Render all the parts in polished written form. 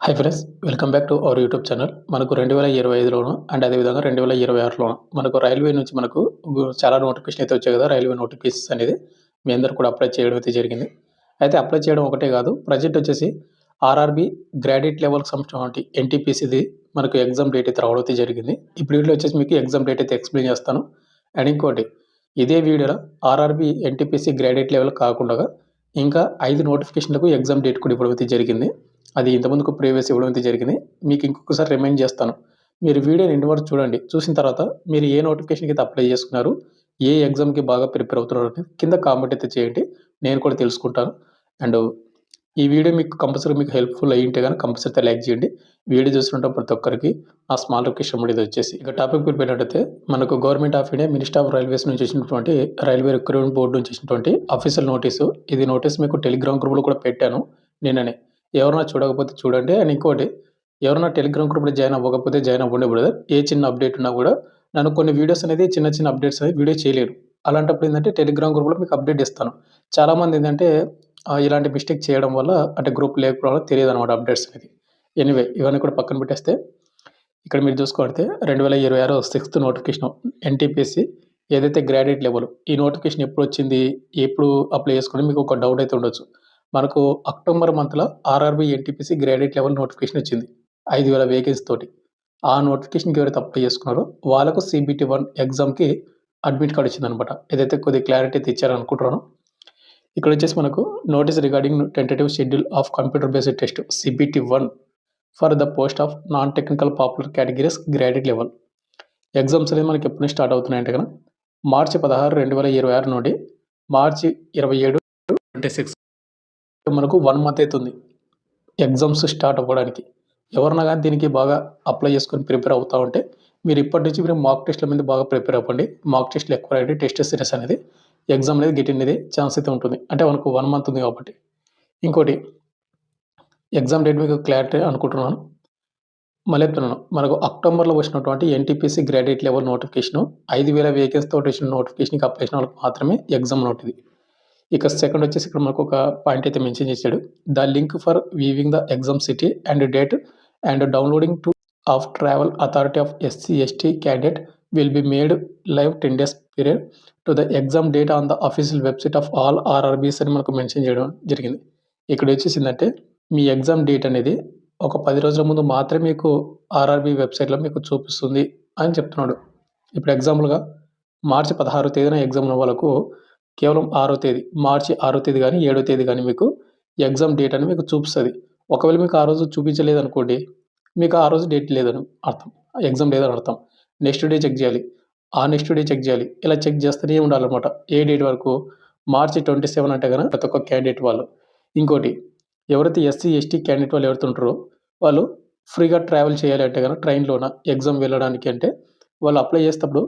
Hi friends, welcome back to our YouTube channel. మనకు 2025లోను and అదేవిధంగా 2026లోను మనకు రైల్వే నుంచి మనకు చాలా నోటిఫికేషన్ అయితే వచ్చాయి కదా! రైల్వే నోటిఫికేషన్స్ అనేది మీ అందరూ కూడా అప్లై చేయడం అయితే జరిగింది. అయితే అప్లై చేయడం ఒకటే కాదు, ప్రజెంట్ వచ్చేసి ఆర్ఆర్‌బీ గ్రాడ్యుయేట్ లెవెల్‌కి సంబంధించినటువంటి ఎన్‌టీపీసీది మనకు ఎగ్జామ్ డేట్ అయితే రావడం అయితే జరిగింది. ఇప్పుడు వీడియోలో వచ్చేసి మీకు ఎగ్జామ్ డేట్ అయితే ఎక్స్‌ప్లెయిన్ చేస్తాను. అండ్ ఇంకోటి, ఇదే వీడియోలో ఆర్ఆర్‌బీ ఎన్‌టీపీసీ గ్రాడ్యుయేట్ లెవెల్ కాకుండా ఇంకా 5 నోటిఫికేషన్‌లకు ఎగ్జామ్ డేట్ కూడా ఇవ్వడం అయితే జరిగింది. అది ఇంతకుముందుకు ప్రీవియస్ ఇవ్వడం అయితే జరిగింది. మీకు ఇంకొకసారి రిమైండ్ చేస్తాను. మీరు వీడియోని ఎండ్ వరకు చూడండి. చూసిన తర్వాత మీరు ఏ నోటిఫికేషన్‌కి అయితే అప్లై చేసుకున్నారు, ఏ ఎగ్జామ్‌కి బాగా ప్రిపేర్ అవుతున్నారు అనేది కింద కామెంట్ అయితే చేయండి. నేను కూడా తెలుసుకుంటాను. అండ్ ఈ వీడియో మీకు హెల్ప్‌ఫుల్ అయ్యుంటే గనక కంపల్సరీ లైక్ చేయండి. వీడియో చూస్తుంటే ప్రతి ఒక్కరికి ఆ స్మాల్ రిక్వెస్ట్ ఇది వచ్చేసి. ఇక టాపిక్ వెళ్ళిపోయినట్టయితే మనకు government of India minister of railways నుంచి వచ్చినటువంటి రైల్వే రిక్రూట్మెంట్ బోర్డు నుంచి వచ్చినటువంటి అఫీషియల్ నోటీసు. ఇది నోటీస్ మీకు టెలిగ్రామ్ గ్రూప్‌లో కూడా పెట్టాను నిన్ననే. ఎవరైనా చూడకపోతే చూడండి. అండ్ ఇంకోటి, ఎవరైనా టెలిగ్రామ్ గ్రూప్‌లో జాయిన్ అవ్వకపోతే జాయిన్ అవ్వండి బ్రదర్. ఏ చిన్న అప్డేట్ ఉన్నా కూడా నన్ను కొన్ని వీడియోస్ అనేది చిన్న అప్డేట్స్ అనేది వీడియో చేయలేరు. అలాంటప్పుడు ఏందంటే టెలిగ్రామ్ గ్రూప్‌లో మీకు అప్డేట్ ఇస్తాను. చాలామంది ఏందంటే ఇలాంటి మిస్టేక్ చేయడం వల్ల అంటే గ్రూప్ లేకపోవడం వల్ల తెలియదనమాట అప్డేట్స్ అనేది. ఎనీవే ఇవన్నీ కూడా పక్కన పెట్టేస్తే ఇక్కడ మీరు చూసుకుంటే 2026 సిక్స్త్ నోటిఫికేషన్ ఎన్‌టీపీసీ ఏదైతే గ్రాడ్యుయేట్ లెవెల్ ఈ నోటిఫికేషన్ ఎప్పుడొచ్చింది? ఎప్పుడు అప్లై చేసుకోవడం మీకు ఒక డౌట్ అయితే ఉండొచ్చు. మనకు అక్టోబర్ మంత్‌లో RRB NTPC graduate level notification వచ్చింది. 5,000 వేకెన్సీ తోటి. ఆ నోటిఫికేషన్‌కి ఎవరైతే అప్లై చేసుకున్నారో వాళ్ళకు సీబీటీ 1 ఎగ్జామ్‌కి అడ్మిట్ కార్డ్ వచ్చిందనమాట. ఏదైతే కొద్దిగా క్లారిటీ అయితే ఇచ్చారనుకుంటున్నాను. ఇక్కడ వచ్చేసి మనకు notice regarding tentative schedule of computer based test CBT 1 for the post of non technical popular categories graduate level. Exams అనేది మనకి ఎప్పటి నుంచి స్టార్ట్ అవుతున్నాయంటే కనుక మార్చి 16, 2026 నుండి మార్చి 27, 26 మనకు 1 మంత్ అవుతుంది ఎగ్జామ్స్ స్టార్ట్ అవ్వడానికి. ఎవరన్నా కానీ దీనికి బాగా అప్లై చేసుకొని ప్రిపేర్ అవుతా ఉంటే మీరు ఇప్పటి నుంచి మీరు మాక్ టెస్ట్‌ల మీద బాగా ప్రిపేర్ అవ్వండి. మాక్ టెస్ట్‌లు ఎక్కువ రాయండి. టెస్ట్ సిరీస్ అనేది ఎగ్జామ్ అనేది గెట్ అనేది ఛాన్స్ అయితే ఉంటుంది. అంటే మనకు 1 మంత్ ఉంది కాబట్టి. ఇంకోటి, ఎగ్జామ్ డేట్ మీకు క్లారిటీ అనుకుంటున్నాను. మళ్ళీ చెప్తున్నాను. మనకు అక్టోబర్‌లో వచ్చినటువంటి NTPC graduate level notification 5,000 vacancy తోటి వచ్చిన నోటిఫికేషన్‌కి అప్లై చేసిన వాళ్ళకి మాత్రమే ఎగ్జామ్ నోట్ ఇది. ఇక సెకండ్ వచ్చేసి ఇక్కడ మనకు ఒక పాయింట్ అయితే మెన్షన్ చేశాడు. The link for viewing the exam city and date and downloading to of travel authority of ఎస్సీ/ఎస్టీ candidate will be made live 10 days period to the exam date on the official website of all RRBs అని మనకు mention చేయడం జరిగింది. ఇక్కడ వచ్చేసిందంటే మీ exam date అనేది ఒక 10 రోజుల ముందు మాత్రమే మీకు ఆర్ఆర్‌బీ వెబ్‌సైట్‌లో మీకు చూపిస్తుంది అని చెప్తున్నాడు. ఇప్పుడు ఎగ్జాంపుల్‌గా మార్చి 16వ తేదీన ఎగ్జామ్ ఉన్న వాళ్ళకు కేవలం 6వ తేదీ, మార్చి 6వ తేదీ గానీ, 7వ తేదీ గానీ మీకు ఎగ్జామ్ డేట్ అని మీకు చూపిస్తది. ఒకవేళ మీకు ఆ రోజు చూపించలేదనుకోండి, మీకు ఆ రోజు డేట్ లేదని అర్థం. ఎగ్జామ్ లేదని అర్థం. నెక్స్ట్ డే చెక్ చేయాలి. ఆ నెక్స్ట్ డే చెక్ చేయాలి. ఇలా చెక్ చేస్తూనే ఉండాలనమాట. ఏ డేట్ వరకు? మార్చి 27 అంటే గనక ప్రతి ఒక్క క్యాండిడేట్ వాళ్ళు. ఇంకోటి, ఎవరైతే ఎస్సీ, ఎస్టీ క్యాండిడేట్ వాళ్ళు ఎవరైతే ఉంటారో వాళ్ళు ఫ్రీగా ట్రావెల్ చేయాలి అంటే గనక ట్రైన్‌లోన ఎగ్జామ్ వెళ్ళడానికి అంటే వాళ్ళు అప్లై చేసేటప్పుడు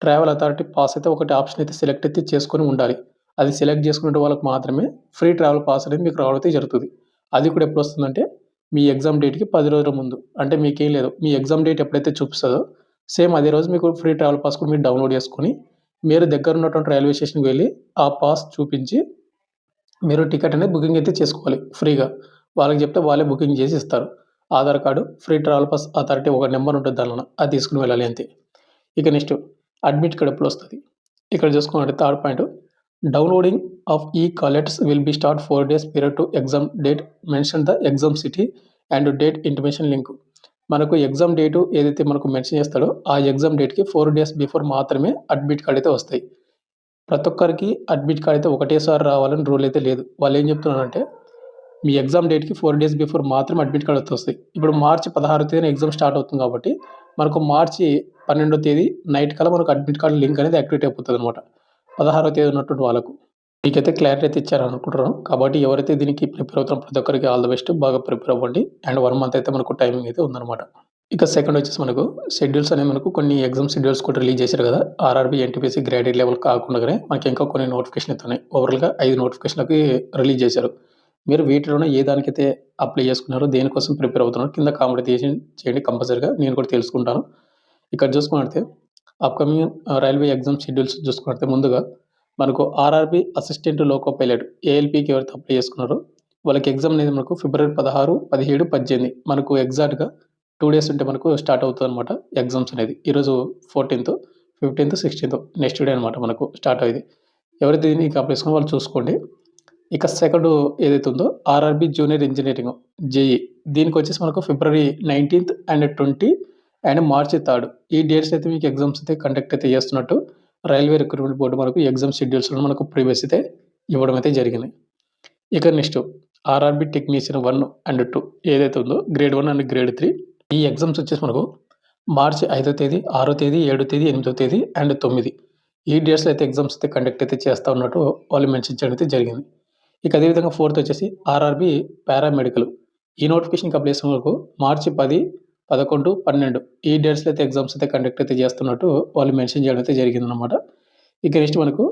ట్రావెల్ అథారిటీ పాస్ అయితే ఒకటి ఆప్షన్ అయితే సెలెక్ట్ అయితే చేసుకొని ఉండాలి. అది సెలెక్ట్ చేసుకునే వాళ్ళకి మాత్రమే ఫ్రీ ట్రావెల్ పాస్ అనేది మీకు రావడం అయితే జరుగుతది. అది కూడా ఎప్పుడొస్తుందంటే మీ ఎగ్జామ్ డేట్‌కి 10 రోజుల ముందు. అంటే మీకేం లేదు. మీ ఎగ్జామ్ డేట్ ఎప్పుడైతే చూపిస్తదో సేమ్ అదే రోజు మీకు ఫ్రీ ట్రావెల్ పాస్ కూడా మీరు డౌన్‌లోడ్ చేసుకొని మీరు దగ్గర ఉన్నటువంటి రైల్వే స్టేషన్‌కి వెళ్లి ఆ పాస్ చూపించి మీరు టికెట్ అనేది బుకింగ్ అయితే చేసుకోవాలి ఫ్రీగా. వాళ్ళకి చెప్తే వాళ్ళే బుకింగ్ చేసి ఇస్తారు. Aadhaar card, free travel pass authority ఒక నంబర్ ఉంటుంది దానిలోన. అది తీసుకొని వెళ్ళాలి అంతే. ఇక నెక్స్ట్ అడ్మిట్ కార్డ్ ఎప్పుడొస్తది? ఇక్కడ చూసుకున్నట్లయితే third point, downloading of e-call letters will be start 4 days period to exam date mention the exam city and date intimation link. మనకు ఎగ్జామ్ డేటు ఏదైతే మనకు మెన్షన్ చేస్తాడో ఆ ఎగ్జామ్ డేట్‌కి 4 days బిఫోర్ మాత్రమే అడ్మిట్ కార్డ్ అయితే వస్తాయి. ప్రతి ఒక్కరికి అడ్మిట్ కార్డ్ అయితే ఒకటేసారి రావాలని రూల్ అయితే లేదు. వాళ్ళు ఏం చెప్తున్నారంటే మీ ఎగ్జామ్ డేట్‌కి 4 days బిఫోర్ మాత్రమే అడ్మిట్ కార్డ్ అయితే వస్తాయి. ఇప్పుడు మార్చి 16వ తేదీన ఎగ్జామ్ స్టార్ట్ అవుతుంది కాబట్టి మనకు మార్చి 12వ తేదీ నైట్ కల్లా మనకు అడ్మిట్ కార్డ్ లింక్ అనేది యాక్టివేట్ అయిపోతదనమాట. 16వ తేదీ ఉన్నటువంటి వాళ్ళకు. మీకైతే క్లారిటీ అయితే ఇచ్చారనుకుంటున్నాను. కాబట్టి ఎవరైతే దీనికి ప్రిపేర్ అవుతారో ప్రతి ఒక్కరికి ఆల్ ది బెస్ట్. బాగా ప్రిపేర్ అవ్వండి. అండ్ 1 మంత్ అయితే మనకు టైమింగ్ అయితే ఉందనమాట. ఇక సెకండ్ వచ్చేసి మనకు షెడ్యూల్స్ అనేవి మనకు కొన్ని ఎగ్జామ్ షెడ్యూల్స్ కూడా రిలీజ్ చేశారు కదా! ఆర్ఆర్‌బీ, ఎన్‌టీపీసీ గ్రాడ్యుయేట్ లెవెల్ కాకుండానే మనకి ఇంకా కొన్ని నోటిఫికేషన్ అయితే ఉన్నాయి. ఓవరాల్‌గా 5 నోటిఫికేషన్‌లకి రిలీజ్ చేశారు. మీరు వీటిలోనే ఏ దానికైతే అప్లై చేసుకున్నారో, దేనికోసం ప్రిపేర్ అవుతున్నారో కింద కామెంట్ చేయండి కంపల్సరీగా. నేను కూడా తెలుసుకుంటాను. ఇక్కడ చూసుకున్నట్లయితే అప్‌కమింగ్ రైల్వే ఎగ్జామ్ షెడ్యూల్స్ చూసుకున్నట్లయితే ముందుగా మనకు ఆర్ఆర్‌బీ అసిస్టెంట్ లోకో పైలట్ ఏఎల్‌పీకి ఎవరైతే అప్లై చేసుకున్నారో వాళ్ళకి ఎగ్జామ్ అనేది మనకు ఫిబ్రవరి 16, 17, 18 మనకు ఎగ్జాక్ట్‌గా 2 డేస్ ఉంటే మనకు స్టార్ట్ అవుతదనమాట ఎగ్జామ్స్ అనేది. ఈరోజు 14థ్, 15థ్, 16థ్ నెక్స్ట్ డే అనమాట మనకు స్టార్ట్ అయ్యేది. ఎవరైతే దీనికి అప్లై చేసుకున్నారో వాళ్ళు చూసుకోండి. ఇక సెకండు ఏదైతే ఉందో ఆర్ఆర్‌బీ జూనియర్ ఇంజినీరింగ్ జేఈ దీనికొచ్చేసి మనకు ఫిబ్రవరి 19థ్ అండ్ 20 అండ్ మార్చి 3 ఈ డేట్స్ అయితే మీకు ఎగ్జామ్స్ అయితే కండక్ట్ అయితే చేస్తున్నట్టు రైల్వే రిక్రూట్మెంట్ బోర్డు మనకు ఎగ్జామ్ షెడ్యూల్స్‌లో మనకు ప్రీవియస్ అయితే ఇవ్వడం అయితే జరిగింది. ఇక నెక్స్ట్ ఆర్ఆర్‌బీ టెక్నీషియన్ 1 అండ్ 2 ఏదైతే ఉందో గ్రేడ్ 1 అండ్ గ్రేడ్ 3 ఈ ఎగ్జామ్స్ వచ్చేసి మనకు మార్చి 5వ తేదీ, 6వ తేదీ, 7వ తేదీ, 8వ తేదీ అండ్ 9 ఈ డేట్స్‌లో అయితే ఎగ్జామ్స్ అయితే కండక్ట్ అయితే చేస్తా ఉన్నట్టు వాళ్ళు మెన్షన్ చేయడం అయితే జరిగింది. ఇక అదేవిధంగా ఫోర్త్ వచ్చేసి ఆర్ఆర్‌బీ పారామెడికల్ ఈ నోటిఫికేషన్‌కి అప్లై చేసిన వరకు మార్చి 10, 11, 12 ఈ డేట్స్‌లో అయితే ఎగ్జామ్స్ అయితే కండక్ట్ అయితే చేస్తున్నట్టు వాళ్ళు మెన్షన్ చేయడం అయితే జరిగిందనమాట. ఇక నెక్స్ట్ మనకు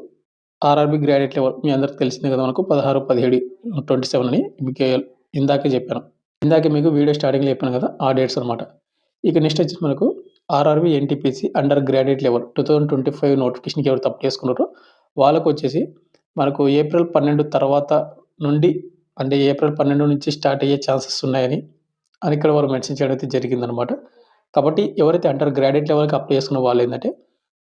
ఆర్ఆర్‌బీ గ్రాడ్యుయేట్ లెవెల్ మీ అందరికి తెలిసిందే కదా మనకు 16, 17, 27 అని మీకు ఇందాకే చెప్పాను. ఇందాకే మీకు వీడియో స్టార్టింగ్‌లో చెప్పాను కదా! ఆ డేట్స్ అనమాట. ఇక నెక్స్ట్ వచ్చేసి మనకు RRB NTPC under graduate level 2025 నోటిఫికేషన్‌కి ఎవరైతే అప్లై చేసుకున్నారో వాళ్ళకొచ్చేసి మనకు ఏప్రిల్ 12 తర్వాత నుండి అంటే ఏప్రిల్ 12 నుంచి స్టార్ట్ అయ్యే ఛాన్సెస్ ఉన్నాయని ఇక్కడ వాళ్ళు మెన్షన్ చేయడం అయితే జరిగిందనమాట. కాబట్టి ఎవరైతే అండర్ గ్రాడ్యుయేట్ లెవెల్‌కి అప్లై చేసుకున్న వాళ్ళేందంటే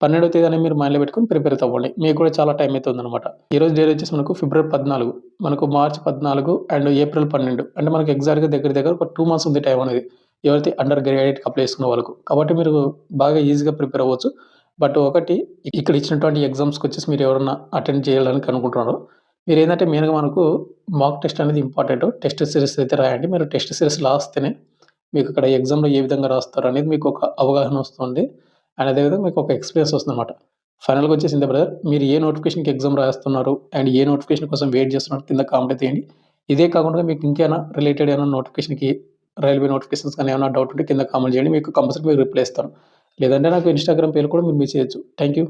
12వ తేదీ అనేది మీరు మైండ్‌లో పెట్టుకొని ప్రిపేర్ అయితే అవ్వండి. మీకు కూడా చాలా టైం అయితే ఉందనమాట. ఈరోజు డేట్ వచ్చేసి మనకు ఫిబ్రవరి 14 మనకు మార్చి 14 అండ్ ఏప్రిల్ 12 అంటే మనకు ఎగ్జాక్ట్‌గా దగ్గర దగ్గర ఒక 2 మంత్స్ ఉంది టైం అనేది. ఎవరైతే అండర్ గ్రాడ్యుయేట్‌కి అప్లై చేసుకున్న వాళ్ళకు. కాబట్టి మీరు బాగా ఈజీగా ప్రిపేర్ అవ్వచ్చు. బట్ ఒకటి ఇక్కడ ఇచ్చినటువంటి ఎగ్జామ్స్‌కొచ్చేసి మీరు ఎవరన్నా అటెండ్ చేయాలని అనుకుంటున్నారో మీరేందంటే మెయిన్‌గా మనకు మాక్ టెస్ట్ అనేది ఇంపార్టెంట్. టెస్ట్ సిరీస్ అయితే రాయండి. మీరు టెస్ట్ సిరీస్ రాస్తేనే మీకు అక్కడ ఎగ్జామ్‌లో ఏ విధంగా రాస్తారు అనేది మీకు ఒక అవగాహన వస్తుంది. అండ్ అదేవిధంగా మీకు ఒక ఎక్స్‌పీరియన్స్ వస్తుందనమాట. ఫైనల్‌గా వచ్చేసి ఇంతే బ్రదర్. మీరు ఏ నోటిఫికేషన్‌కి ఎగ్జామ్ రాస్తున్నారు అండ్ ఏ నోటిఫికేషన్ కోసం వెయిట్ చేస్తున్నారు కింద కామెంట్ అయితే చేయండి. ఇదే కాకుండా మీకు ఇంకేమైనా రిలేటెడ్ ఏమైనా నోటిఫికేషన్‌కి రైల్వే నోటిఫికేషన్స్ కానీ ఏమైనా డౌట్ ఉంటే కింద కామెంట్ చేయండి. మీకు కంపల్సరీ రిప్లై ఇస్తాను. లేదంటే నాకు ఇన్‌స్టాగ్రామ్ పేరు కూడా మీరు మెసేజ్ చేయొచ్చు. Thank you.